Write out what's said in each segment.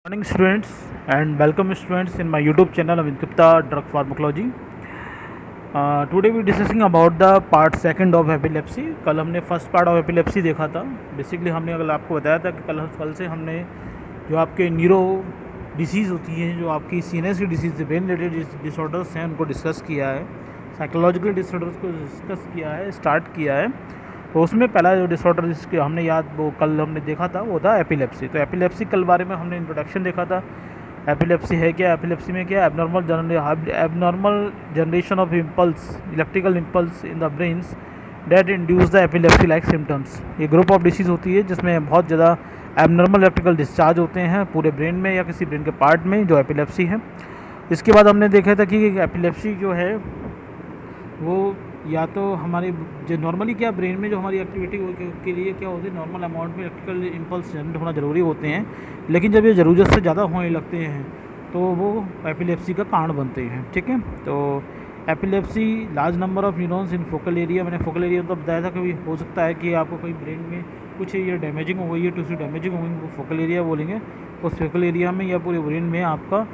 Morning students and welcome students in my YouTube channel Amit Gupta Drug Pharmacology. Today we discussing about the part second of epilepsy. कल हमने first part of epilepsy देखा था. Basically हमने कल आपको बताया था कि कल से हमने जो आपके न्यूरो डिसीज़ होती हैं, जो आपकी सीएनएस की डिसीज़ ब्रेन रिलेटेड डिसऑर्डर्स हैं, उनको डिस्कस किया है. साइकोलॉजिकल डिसऑर्डर्स को डिस्कस किया है, स्टार्ट किया है. तो उसमें पहला जो डिसऑर्डर जिसके हमने वो कल हमने देखा था वो था एपिलेप्सी. तो एपिलेप्सी कल बारे में हमने इंट्रोडक्शन देखा था. एपिलेप्सी है क्या, एपिलेप्सी में क्या, abnormal generation of impulse, electrical impulse in the brains that induce the epilepsy like symptoms. ये ग्रुप ऑफ डिसीज़ होती है जिसमें बहुत ज़्यादा एबनॉर्मल इलेक्ट्रिकल डिस्चार्ज होते हैं पूरे ब्रेन में या किसी ब्रेन के पार्ट में, जो एपिलेप्सी है. इसके बाद हमने देखा था कि एपिलेप्सी जो है वो या तो हमारे जो नॉर्मली क्या ब्रेन में जो हमारी एक्टिविटी के लिए क्या होती है, नॉर्मल अमाउंट में इलेक्ट्रिकल इम्पल्स जनरेट होना ज़रूरी होते हैं, लेकिन जब ये ज़रूरत से ज़्यादा होने लगते हैं तो वो एपिलेप्सी का कारण बनते हैं. ठीक है, तो epilepsy large number of neurons in focal area. मैंने फोकल एरिया तो बताया था कि हो सकता है कि आपको कोई ब्रेन में कुछ ये डैमेजिंग हो गई है, टिश्यू डैमेजिंग हो गई, वो फोकल एरिया बोलेंगे. उस फोकल एरिया में या पूरे ब्रेन में आपका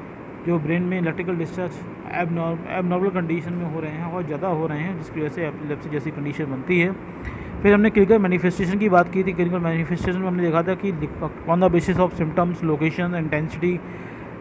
जो ब्रेन में इलेक्ट्रिकल डिस्चार्ज एबनॉर्मल कंडीशन में हो रहे हैं और ज़्यादा हो रहे हैं, जिसकी वजह से एपिलेप्सी जैसी कंडीशन बनती है. फिर हमने क्लिनिकल मैनिफेस्टेशन की बात की थी. क्लिनिकल मैनिफेस्टेशन में हमने देखा था कि on the basis of symptoms, location, intensity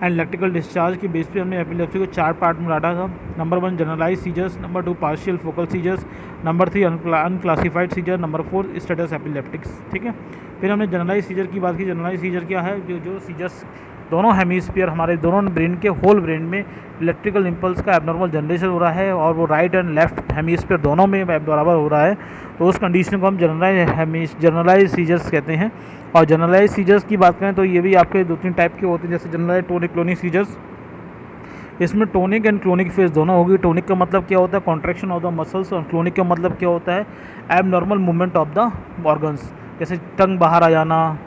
and electrical discharge की बेस पे हमने एपिलेप्सी को 4 पार्ट में बांटा था. Number 1 generalise seizures, number 2 partial focal seizures, number 3 unclassified seizure, number 4 status epilepticus. ठीक है, फिर हमने जनरलाइज सीजर की बात की. जनरलाइज सीजर क्या है, जो सीजर्स दोनों हेमीस्फीयर, हमारे दोनों ब्रेन के होल ब्रेन में इलेक्ट्रिकल इम्पल्स का एबनॉर्मल जनरेशन हो रहा है और वो राइट एंड लेफ्ट हेमीस्फीयर दोनों में बराबर हो रहा है, तो उस कंडीशन को हम जनरलाइज सीजर्स कहते हैं. और जनरलाइज सीजर्स की बात करें तो ये भी आपके 2-3 टाइप के होते हैं, जैसे जनरलाइज टोनिक क्लोनिक सीजर्स. इसमें टोनिक एंड क्लोनिक फेज दोनों होगी. टोनिक का मतलब क्या होता है, कॉन्ट्रैक्शन ऑफ द मसल्स, और क्लोनिक का मतलब क्या होता है, abnormal movement of the organs. जैसे टंग बाहर आ जाना,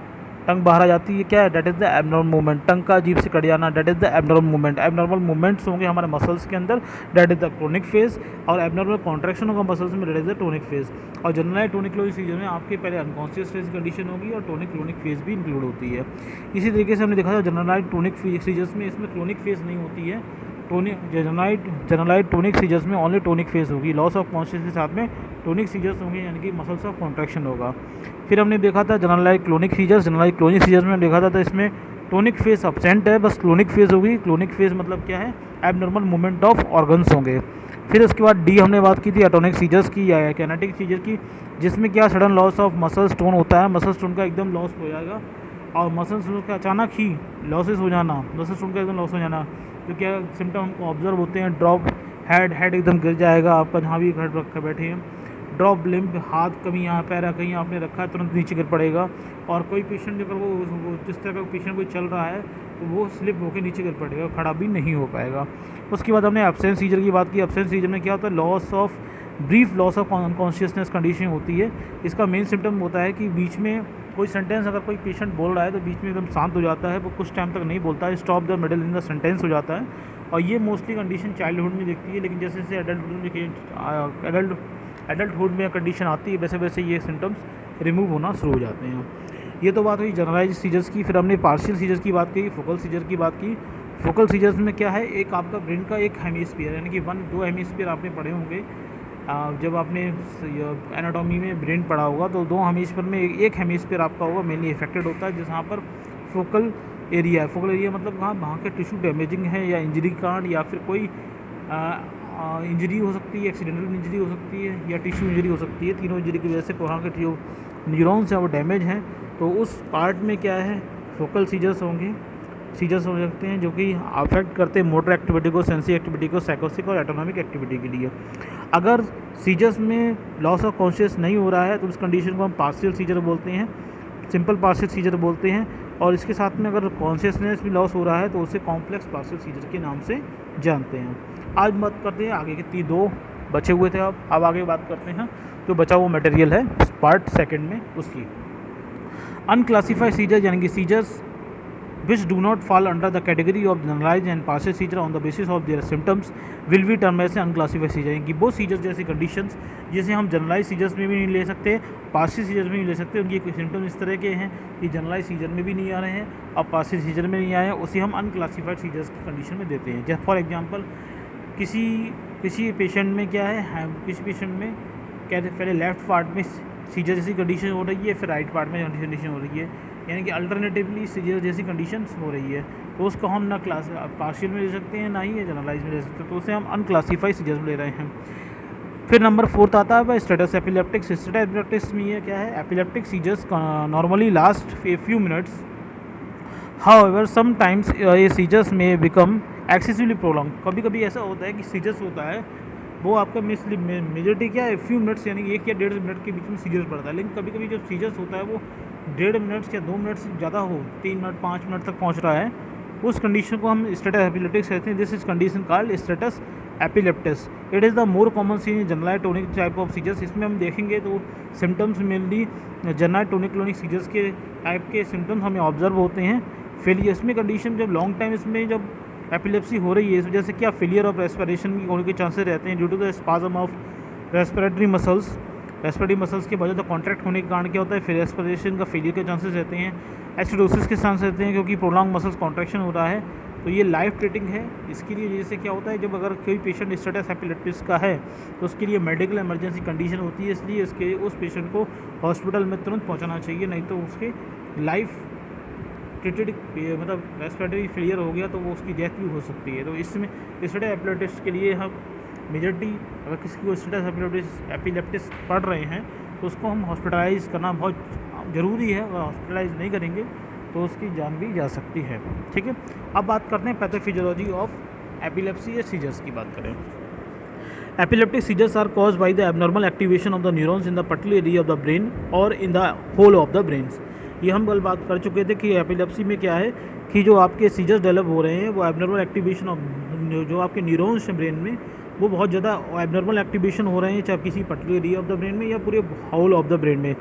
टंग बाहर आ जाती है क्या है, that is the abnormal movement. Tongue का जीभ से कट जाना, that is the abnormal movement. Abnormal movements होंगे हमारे मसल्स के अंदर, that is the clonic phase. और एबनॉर्मल कॉन्ट्रैक्शन होगा मसल्स में, that is the tonic phase. और जनरलाइज टोनिक क्लोनिक सीजर में आपके पहले अनकॉन्शियस फेज कंडीशन होगी और टोनिक क्लोनिक फेज भी इंक्लूड होती है. इसी तरीके से हमने देखा था जनरलाइज टोनिक सीजर्स में इसमें क्लोनिक फेज नहीं होती है. जनरलाइज टोनिक सीजर्स में ओनली टोनिक फेज होगी. लॉस ऑफ कॉन्शियस के साथ में टोनिक सीजर्स होंगे, यानी कि मसल्स ऑफ कॉन्ट्रैक्शन होगा. फिर हमने देखा था generalise clonic seizures. Generalise clonic seizures में देखा था तो इसमें टोनिक फेज अब्सेंट है, बस क्लोनिक फेज होगी. क्लोनिक फेज मतलब क्या है, एबनॉर्मल मूवमेंट ऑफ ऑर्गन्स होंगे. फिर उसके बाद डी हमने बात की थी एटोनिक सीजर्स की या कैनेटिक सीजर की, जिसमें क्या sudden loss of muscle stone होता है. मसल स्टोन का एकदम लॉस हो जाएगा और मसल स्टोन का अचानक ही लॉसेस हो जाना, मसल स्टोन का एकदम लॉस हो जाना. तो क्या सिम्टम हमको ऑब्जर्व होते हैं, ड्रॉप हेड एकदम गिर जाएगा आपका, जहाँ भी हेड रख कर बैठे हैं. ड्रॉप लिम्ब, हाथ कहीं यहाँ पैर कहीं आपने रखा है तुरंत नीचे गिर पड़ेगा. और कोई पेशेंट अगर वो जिस तरह का पेशेंट कोई चल रहा है तो वो स्लिप होकर नीचे गिर पड़ेगा, खड़ा भी नहीं हो पाएगा. उसके बाद हमने एब्सेंस सीजर की बात की. एब्सेंस सीजर में क्या होता है, loss of brief loss of unconsciousness condition होती है. इसका मेन सिम्टम होता है कि बीच में कोई सेंटेंस अगर कोई पेशेंट बोल रहा है तो बीच में एकदम शांत हो जाता है, वो कुछ टाइम तक नहीं बोलता है, stop the middle in the sentence हो जाता है. और ये मोस्टली कंडीशन चाइल्डहुड में दिखती है, लेकिन जैसे जैसे एडल्टहुड में कंडीशन आती है वैसे वैसे ये सिम्टम्स रिमूव होना शुरू हो जाते हैं. ये तो बात हुई जनरलाइज सीजर्स की. फिर हमने पार्शियल सीजर्स की बात की, फोकल सीजर की बात की. फोकल सीजर्स में क्या है, एक आपका ब्रेन का एक हेमीस्फीयर, यानी कि 1-2 हेमीस्फीयर आपने पढ़े होंगे जब आपने एनाटॉमी में ब्रेन पढ़ा होगा, तो 2 हेमीस्फीयर में एक हेमीस्फीयर आपका होगा मेनली इफेक्टेड होता है, जहाँ पर फोकल एरिया है. फोकल एरिया मतलब वहाँ के टिश्यू डैमेजिंग है या इंजरी कांड या फिर कोई इंजरी हो सकती है, एक्सीडेंटल इंजरी हो सकती है या टिश्यू इंजरी हो सकती है. तीनों इंजरी की वजह से वहाँ के जो न्यूरॉन्स हैं वो डैमेज हैं, तो उस पार्ट में क्या है, फोकल सीजर्स होंगे. सीजर्स हो सकते हैं जो कि अफेक्ट करते हैं मोटर एक्टिविटी को, सेंसरी एक्टिविटी को, साइकोसिक और एटोनॉमिक एक्टिविटी के लिए. अगर सीजर्स में लॉस ऑफ कॉन्शियस नहीं हो रहा है तो उस कंडीशन को हम पार्शियल सीजर बोलते हैं, सिंपल पार्शियल सीजर बोलते हैं. और इसके साथ में अगर कॉन्शियसनेस भी लॉस हो रहा है तो उसे कॉम्प्लेक्स पार्शियल सीजर के नाम से जानते हैं. आज बात करते हैं आगे के 2 बचे हुए थे. अब आगे बात करते हैं जो बचा हुआ मटेरियल है पार्ट सेकंड में उसकी. अनक्लासिफाइड सीजर यानी कि seizures which do not fall under the category of generalized and partial seizure on the basis of their symptoms will be termed as unclassified seizure। कि वो सीजर्स जैसी conditions जिसे हम generalise seizures में भी नहीं ले सकते, पार्शियल सीजर्स में नहीं ले सकते, उनके सिम्टम्स इस तरह के हैं कि जनरलाइज सीजर में भी नहीं आ रहे हैं और पार्शियल सीजर में नहीं आए हैं, उसे हम अनक्लासिफाइड सीजर्स की कंडीशन में देते हैं। जैसे फॉर एग्जांपल किसी पेशेंट में क्या है, किसी पेशेंट में क्या पहले लेफ्ट पार्ट में सीजर जैसी कंडीशन हो रही है, फिर राइट पार्ट में कंडीशन हो रही है, यानी कि अल्टरनेटिवली सीजर जैसी कंडीशन हो रही है, तो उसको हम ना क्लास पार्शियल में ले सकते हैं ना ही जनरलाइज में ले सकते हैं, तो उसे हम अनक्लासिफाइड सीजर्स में ले रहे हैं। फिर नंबर 4 आता है स्टेटस एपिलेप्टिक्स। स्टेटस एपिलेप्टिक्स में ये क्या है, epileptic seizures normally last a few minutes, however sometimes ये सीजर्स में बिकम एक्सेसिवली प्रोलॉन्ग। कभी कभी ऐसा होता है कि सीजर्स होता है वो आपका मेजॉरिटी क्या है, फ्यू मिनट्स यानी 1 या 1.5 मिनट के बीच में सीजर्स बढ़ता है, लेकिन कभी कभी जब सीजर्स होता है वो 1.5 मिनट्स या 2 मिनट से ज़्यादा हो, 3 मिनट 5 मिनट तक पहुंच रहा है, उस कंडीशन को हम स्टेटस एपिलेप्टिक्स कहते हैं। This is condition called status epilepticus. It is the more common seen in generalize tonic type of seizures. इसमें हम देखेंगे तो symptoms mainly generalize tonic clonic seizures के टाइप के सिम्टम्स हमें ऑब्जर्व होते हैं। फेलियर इसमें कंडीशन जब लॉन्ग टाइम इसमें जब एपिलेप्सी हो रही है, इस वजह से क्या फेलियर ऑफ रेस्पिरेशन की होने के चांसेस रहते हैं due to the spasm of respiratory muscles के वजह से कॉन्ट्रैक्ट होने के कारण क्या होता है, फिर रेस्पिरेशन का फेलियर के चांसेस रहते हैं। एसिडोसिस के चांसेस रहते हैं क्योंकि प्रोलॉन्ग मसल्स कॉन्ट्रैक्शन हो रहा है, तो ये लाइफ थ्रेटनिंग है। इसके लिए जैसे क्या होता है, जब अगर कोई पेशेंट स्टेटस एपिलेप्टिस का है तो उसके लिए मेडिकल इमरजेंसी कंडीशन होती है, इसलिए उस पेशेंट को हॉस्पिटल में तुरंत पहुँचाना चाहिए, नहीं तो उसके लाइफ ट्रीटेड मतलब रेस्पिरेटरी फेलियर हो गया तो वो उसकी डेथ भी हो सकती है। तो इसमें स्टेटस एपिलेप्टिस के लिए हम मेजॉरिटी अगर किसी को स्टेटस एपिलेप्टिस पढ़ रहे हैं तो उसको हम हॉस्पिटलाइज करना बहुत ज़रूरी है, अगर हॉस्पिटलाइज नहीं करेंगे तो उसकी जान भी जा सकती है। ठीक है, अब बात करते हैं पैथोफिजियोलॉजी ऑफ एपिलेप्सी या सीजर्स की बात करें। Epileptic seizures are caused by the abnormal activation of the neurons in the particular area of the brain और in the whole of the brains. ये हम कल बात कर चुके थे कि एपिलेप्सी में क्या है कि जो आपके सीजर्स डेवलप हो रहे हैं वो एबनॉर्मल एक्टिवेशन ऑफ जो आपके न्यूरॉन्स हैं ब्रेन में वो बहुत ज़्यादा एबनॉर्मल एक्टिवेशन हो रहे हैं, चाहे किसी particular area of the brain में या पूरे होल ऑफ द ब्रेन में,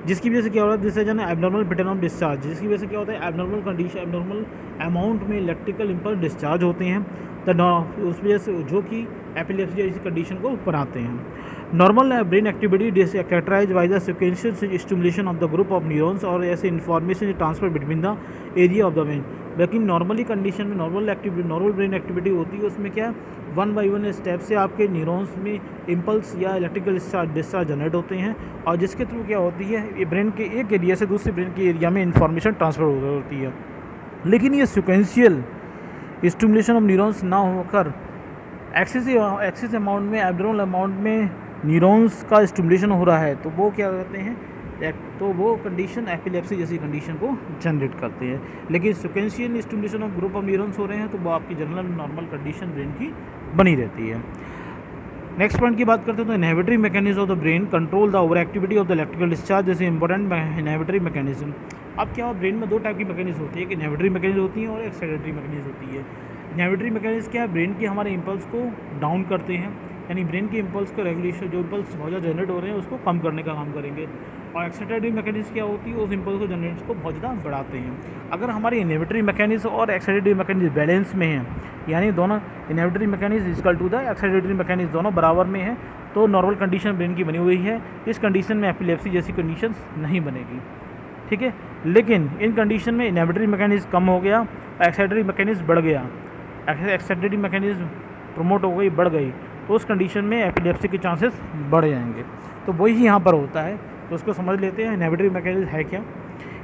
जिसकी वजह से क्या होता है, जिससे जो है एबनॉर्मल पैटर्न ऑफ डिस्चार्ज, जिसकी वजह से क्या होता है एबनॉर्मल कंडीशन एबनॉर्मल अमाउंट में इलेक्ट्रिकल इम्पल्स डिस्चार्ज होते हैं, उस वजह से जो कि एपिलेप्सी जैसी कंडीशन को बनाते हैं। Normal brain activity characterise by the sequential stimulation of the group of neurons और ऐसे information transfer between the area of the brain. लेकिन नॉर्मली कंडीशन में नॉर्मल ब्रेन एक्टिविटी होती है, उसमें क्या 1 बाई 1 स्टेप से आपके न्यूरॉन्स में इम्पल्स या इलेक्ट्रिकल डिस्चार्ज जनरेट होते हैं और जिसके थ्रू क्या होती है ये ब्रेन के एक एरिया से दूसरे ब्रेन के एरिया में इंफॉर्मेशन ट्रांसफ़र होती है। लेकिन ये सिक्वेंशियल स्टिमुलेशन ऑफ न्यूरॉन्स ना होकर एक्सेस अमाउंट में एब्नॉर्मल अमाउंट में न्यूरॉन्स का स्टिमुलेशन हो रहा है, तो वो क्या कहते हैं, तो वो कंडीशन एपिलेप्सी जैसी कंडीशन को जनरेट करते हैं। लेकिन sequential stimulation of group of neurons हो रहे हैं तो वो आपकी जनरल नॉर्मल कंडीशन ब्रेन की बनी रहती है। नेक्स्ट पॉइंट की बात करते हैं तो inhibitory mechanism of the brain control the over activity of the electrical discharge, जैसे इंपॉर्टेंट इनहिबिटरी मैकेनिज्म। अब क्या ब्रेन में 2 टाइप की मैकेनिज्म होती है, कि इनहिबिटरी मैकेनिज्म होती है और एक्साइटेटरी मैकेनिज्म होती है। इनहिबिटरी मैकेनिज्म क्या है, ब्रेन के हमारे इम्पल्स को डाउन करते हैं, यानी ब्रेन के इम्पल्स को रेगुलेशन जो इम्पल्स बहुत ज़्यादा जनरेट हो रहे हैं उसको कम करने का काम करेंगे। और एक्साइटेटरी मैकेनिज्म क्या होती है, उस इम्पल्स को जनरेट को बहुत ज़्यादा बढ़ाते हैं। अगर हमारी इनहिबिटरी मैकेनिज्म और एक्साइटेटरी मैकेनिज्म बैलेंस में है, यानी दोनों inhibitory mechanism equal to the excitatory mechanism दोनों बराबर में है, तो नॉर्मल कंडीशन ब्रेन की बनी हुई है। इस कंडीशन में एपिलेप्सी जैसी कंडीशन नहीं बनेगी। ठीक है, लेकिन इन कंडीशन में इनहिबिटरी मैकेनिज्म कम हो गया, एक्साइटेटरी मैकेनिज्म बढ़ गया, एक्साइटेटरी मैकेनिज्म प्रमोट हो गई, बढ़ गई, तो उस कंडीशन में एपिलेप्सी के चांसेस बढ़ जाएंगे। तो वही यहाँ पर होता है, तो उसको समझ लेते हैं इनहिबिटरी मैकेनिज्म है क्या।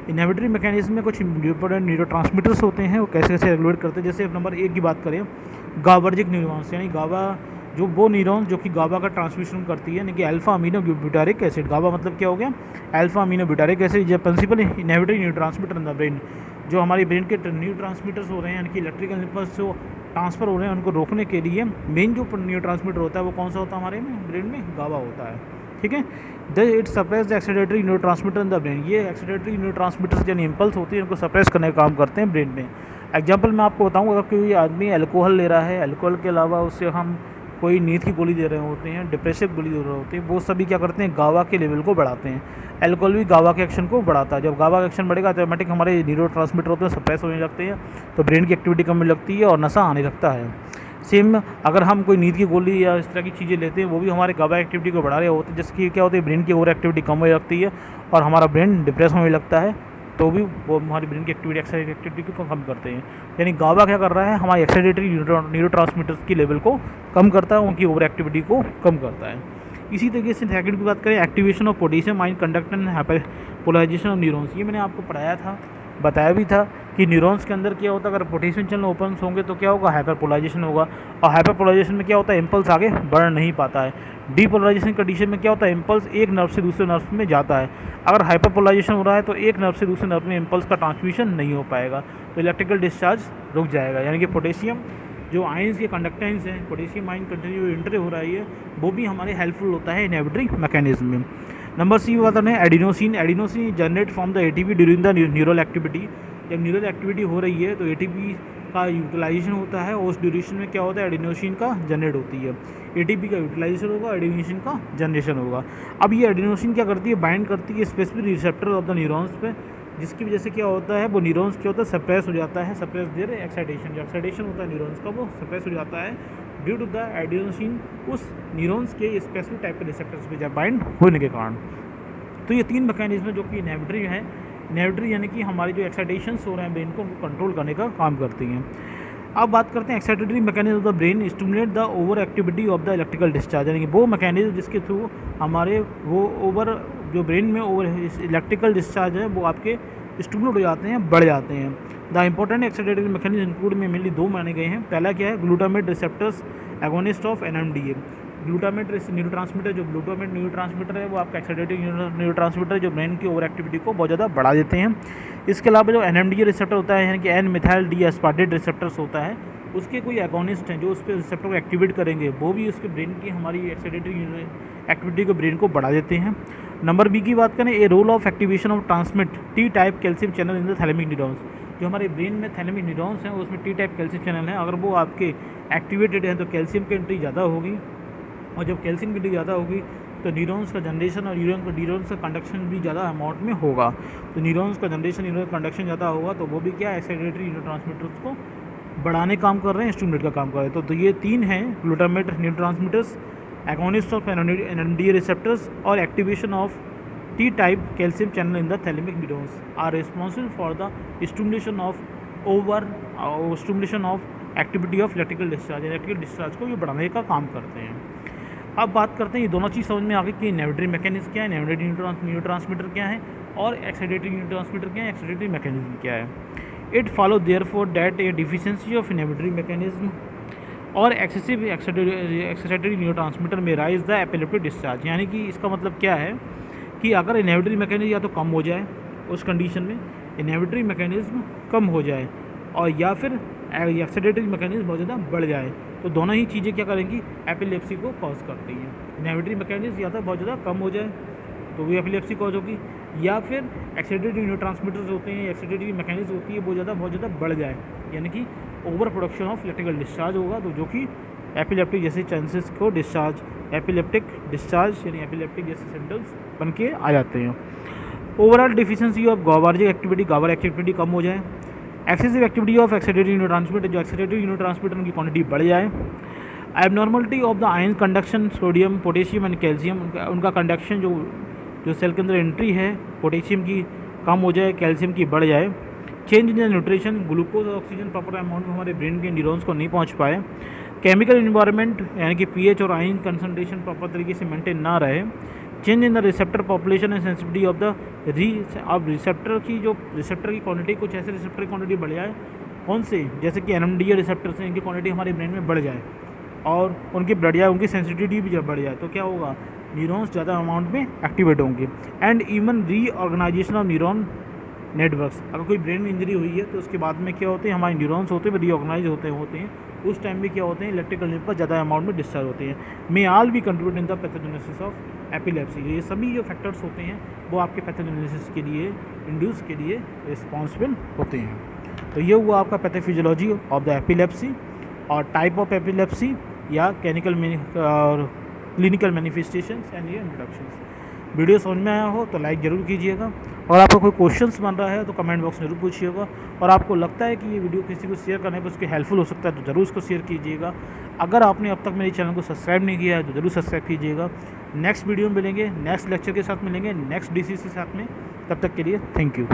इनहिबिटरी मैकेनिज्म में कुछ इंपॉर्टेंट न्यूरोट्रांसमीटर्स होते हैं, वो कैसे कैसे रेगुलेट करते हैं। जैसे नंबर 1 की बात करें, गाबार्जिक न्यूरॉन्स, यानी गाबा जो वो न्यूरॉन जो कि गाबा का ट्रांसमिशन करती है, यानी कि alpha amino butyric acid. GABA मतलब क्या हो गया, अल्फा अमीनो ब्यूटारिक एसिड, जो principal inhibitory neurotransmitter in the brain, जो हमारे ब्रेन के न्यूरोट्रांसमीटर्स हो रहे हैं, यानी कि इलेक्ट्रिकल इम्पल्स जो ट्रांसफ़र हो रहे हैं उनको रोकने के लिए मेन जो न्यूरोट्रांसमीटर होता है वो कौन सा होता है हमारे में ब्रेन में, गाबा होता है। ठीक है, it suppress the excitatory neurotransmitter in the brain. ये एक्साइटेटरी न्यूरोट्रांसमीटर्स यानी इम्पल्स होती है, इनको सप्रेस करने का काम करते हैं ब्रेन में। एग्जांपल मैं आपको बताऊं, अगर कोई आदमी अल्कोहल ले रहा है, अल्कोहल के अलावा उससे हम कोई नींद की गोली दे रहे होते हैं, डिप्रेसिव गोली दे रहे होते हैं, वो सभी क्या करते हैं, गावा के लेवल को बढ़ाते हैं। अल्कोहल भी गावा के एक्शन को बढ़ाता है। जब गावा का एक्शन बढ़ेगा तो ऑटोमेटिक हमारे न्यूरोट्रांसमीटर होते हैं सप्रेस होने लगते हैं, तो ब्रेन की एक्टिविटी कम होने लगती है और नशा आने लगता है। सेम अगर हम कोई नींद की गोली या इस तरह की चीज़ें लेते हैं, वो भी हमारे गावा एक्टिविटी को बढ़ा रहे होते हैं, जिससे कि क्या होता है, ब्रेन की ओवर एक्टिविटी कम होने लगती है और हमारा ब्रेन डिप्रेस होने लगता है, तो भी वो हमारी ब्रेन की एक्टिविटी एक्साइटेड एक्टिविटी को कम करते हैं। यानी गावा क्या कर रहा है, हमारी एक्साइटेटरी न्यूरोट्रांसमीटर्स की लेवल को कम करता है, उनकी ओवर एक्टिविटी को कम करता है। इसी तरीके से सेकंड की बात करें, activation of potassium ion conduct and hyperpolarisation of neurons. ये मैंने आपको पढ़ाया था, बताया भी था कि न्यूरॉन्स के अंदर क्या होता है, अगर पोटेशियम चैनल ओपन होंगे तो क्या होगा, हाइपरपोलराइजेशन होगा, और हाइपरपोलराइजेशन में क्या होता है, इम्पल्स आगे बढ़ नहीं पाता है। डीपोलराइजेशन कंडीशन में क्या होता है, इम्पल्स एक नर्व से दूसरे नर्व में जाता है। अगर हाइपरपोलराइजेशन हो रहा है तो एक नर्व से दूसरे नर्व में इम्पल्स का ट्रांसमिशन नहीं हो पाएगा, तो इलेक्ट्रिकल डिस्चार्ज रुक जाएगा। यानी कि पोटेशियम जो आयंस के कंडक्टेंस हैं, पोटेशियम आयन कंटिन्यू इंटर हो रही है, वो भी हमारे हेल्पफुल होता है इनहिबिटरी मैकेनिज्म में। नंबर सी बात है adenosine. Adenosine generate from the ATP during the neural activity. जब न्यूरल एक्टिविटी हो रही है तो एटीपी का यूटिलाइजेशन होता है, और उस ड्यूरेशन में क्या होता है, एडिनोसिन का जनरेट होती है। एटीपी का यूटिलाइजेशन होगा, एडिनोसिन का जनरेशन होगा। अब ये एडिनोसिन क्या करती है, बाइंड करती है specific receptor of the neurons पे, जिसकी वजह से क्या होता है, वो न्यूरॉन्स क्या होता है, सप्रेस हो जाता है। सप्रेस देर एक्साइटेशन, जो एक्साइटेशन होता है न्यूरॉन्स का, वो सप्रेस हो जाता है ड्यू टू द एडिनोसिन उस न्यूरॉन्स के स्पेसिफिक टाइप के रिसेप्टर्स पे जब बाइंड होने के कारण। तो ये तीन मैकेनिज्म जो कि इनहिबिटरी है, इनहिबिटरी यानी कि हमारी जो एक्साइटेशंस हो रहे हैं ब्रेन को, उनको कंट्रोल करने का काम करती हैं। अब बात करते हैं excitatory mechanism of the brain stimulate the over activity of the electrical discharge. यानी कि वो मैकेनिज्म जिसके थ्रू हमारे वो ओवर जो ब्रेन में ओवर इलेक्ट्रिकल डिस्चार्ज है वो आपके स्टिमुलेट हो जाते हैं, बढ़ जाते हैं। The important excitatory mechanism include में मेनली दो माने गए हैं। पहला क्या है, glutamate receptors agonist of NMDA. Glutamate neurotransmitter, जो ग्लूटामेट न्यूरोट्रांसमीटर है वो आपका एक्साइटेटरी न्यूरोट्रांसमीटर है, जो ब्रेन की ओवर एक्टिविटी को बहुत ज़्यादा बढ़ा देते हैं। इसके अलावा जो एनएमडीए रिसेप्टर होता है, यानी कि N methyl D aspartate receptors होता है, उसके कोई एगोनिस्ट हैं जो उस पर रिसेप्टर को एक्टिवेट करेंगे, वो भी उसके ब्रेन की हमारी एक्साइटेटरी एक्टिविटी को ब्रेन को बढ़ा देते हैं। नंबर बी की बात करें, a role of activation of transmit T type calcium channel in the thalamic neurons. जो हमारे ब्रेन में थैलेमिक न्यूरॉन्स हैं उसमें टी टाइप कैल्शियम चैनल हैं, अगर वो आपके एक्टिवेटेड हैं तो कैल्शियम की एंट्री ज़्यादा होगी, और जब कैल्शियम की एंट्री ज़्यादा होगी तो न्यूरॉन्स का जनरेशन और न्यूरॉन्स का कंडक्शन भी ज़्यादा अमाउंट में होगा। तो न्यूरॉन्स का जनरेशन, न्यूरॉन्स कंडक्शन ज़्यादा होगा तो वो भी क्या एक्साइटेटरी न्यूरोट्रांसमीटर्स को बढ़ाने काम कर रहे हैं, स्टिमुलेट का काम कर रहे हैं। तो ये तीन हैं, glutamate neurotransmitters, agonist of NMDA receptors, और activation of T type calcium channel in the thalamic neurons are responsible for the stimulation of activity of electrical discharge. Electrical discharge को ये बढ़ाने का काम करते हैं। अब बात करते हैं, ये दोनों चीज़ समझ में आ गई कि इनहिबिटरी मैकेनिज्म क्या है, इनहिबिटरी न्यूरोट्रांसमीटर क्या है, और एक्साइटेटरी न्यूरोट्रांसमीटर क्या है, एक्साइटेटरी मैकेनिज्म क्या है। It follow therefore that A deficiency of inhibitory mechanism और एक्सेसिव एक्साइटेटरी न्यूरोट्रांसमीटर में राइज द एपिलेप्टिक डिस्चार्ज। यानी कि इसका मतलब क्या है कि अगर इनहिबिटरी मैकेनिज्म या तो कम हो जाए, उस कंडीशन में इनहिबिटरी मैकेनिज्म कम हो जाए, और या फिर एक्साइटेटरी मैकेनिज्म बहुत ज़्यादा बढ़ जाए, तो दोनों ही चीज़ें क्या करेंगी, एपिलेप्सी को कॉज करती हैं। इनहिबिटरी मैकेनिज्म या तो बहुत ज़्यादा कम हो जाए तो भी एपिलेप्सी कॉज होगी, या फिर एक्साइटेटरी न्यूरोट्रांसमीटर्स होते हैं, एक्साइटेटरी मैकेनिज्म होती है, वो बहुत ज़्यादा बढ़ जाए, यानी कि over production of electrical discharge होगा, तो जो कि एपिलेप्टिक जैसे चांसेस को डिस्चार्ज, एपिलेप्टिक डिस्चार्ज यानी एपिलेप्टिक जैसे सिम्टम्स बन के आ जाते हैं। Overall deficiency of GABAergic activity, गाबार एक्टिविटी कम हो जाए। Excessive activity of excitatory neurotransmitter, जो एक्साइटेटरी न्यूरोट्रांसमीटर की क्वांटिटी बढ़ जाए। Abnormality of the ion conduction, sodium, potassium and calcium, उनका कंडक्शन जो सेल के अंदर एंट्री है पोटेशियम की कम हो जाए, कैल्शियम की बढ़ जाए। Change in the nutrition, glucose और ऑक्सीजन प्रॉपर अमाउंट में हमारे ब्रेन के न्यूरॉन्स को नहीं पहुंच पाए। केमिकल इन्वायरमेंट यानी कि पीएच और आयन कंसनट्रेशन प्रॉपर तरीके से मेंटेन ना रहे। Change in the receptor population and sensitivity of the अब रिसेप्टर की क्वांटिटी, कुछ ऐसे रिसेप्टर की क्वांटिटी बढ़ जाए, कौन से, जैसे कि एनएमडीए रिसेप्टर्स हैं, इनकी क्वांटिटी हमारे ब्रेन में बढ़ जाए और उनकी बढ़ जाए, उनकी सेंसिटिविटी भी जब बढ़ जाए तो क्या होगा, न्यूरॉन्स ज़्यादा अमाउंट में एक्टिवेट होंगे। And even reorganisation of neuron networks, अगर कोई ब्रेन में इंजरी हुई है तो उसके बाद में क्या होते हैं, हमारे न्यूरॉन्स होते हैं रीऑर्गेनाइज होते हैं, उस टाइम भी क्या होते हैं, इलेक्ट्रिकल नेटवर्क ज़्यादा अमाउंट में डिस्चार्ज होते हैं। मे आल भी contribute in the pathogenesis of epilepsy. ये सभी जो फैक्टर्स होते हैं वो आपके पैथोजेनेसिस के लिए, इंड्यूस के लिए रिस्पॉन्सिबल होते हैं। तो ये हुआ आपका पैथोफिजियोलॉजी ऑफ द एपिलेप्सी और टाइप ऑफ एपिलेप्सी या क्लिनिकल मैनिफेस्टेशंस एंड ये इंट्रोडक्शंस। वीडियो समझ में आया हो तो लाइक ज़रूर कीजिएगा, और आपका कोई क्वेश्चंस बन रहा है तो कमेंट बॉक्स में ज़रूर पूछिएगा, और आपको लगता है कि ये वीडियो किसी को शेयर करने पर उसके हेल्पफुल हो सकता है तो ज़रूर उसको शेयर कीजिएगा। अगर आपने अब तक मेरे चैनल को सब्सक्राइब नहीं किया है तो ज़रूर सब्सक्राइब कीजिएगा। नेक्स्ट वीडियो में मिलेंगे, नेक्स्ट लेक्चर के साथ मिलेंगे, नेक्स्ट डिसीज के साथ में। तब तक के लिए थैंक यू।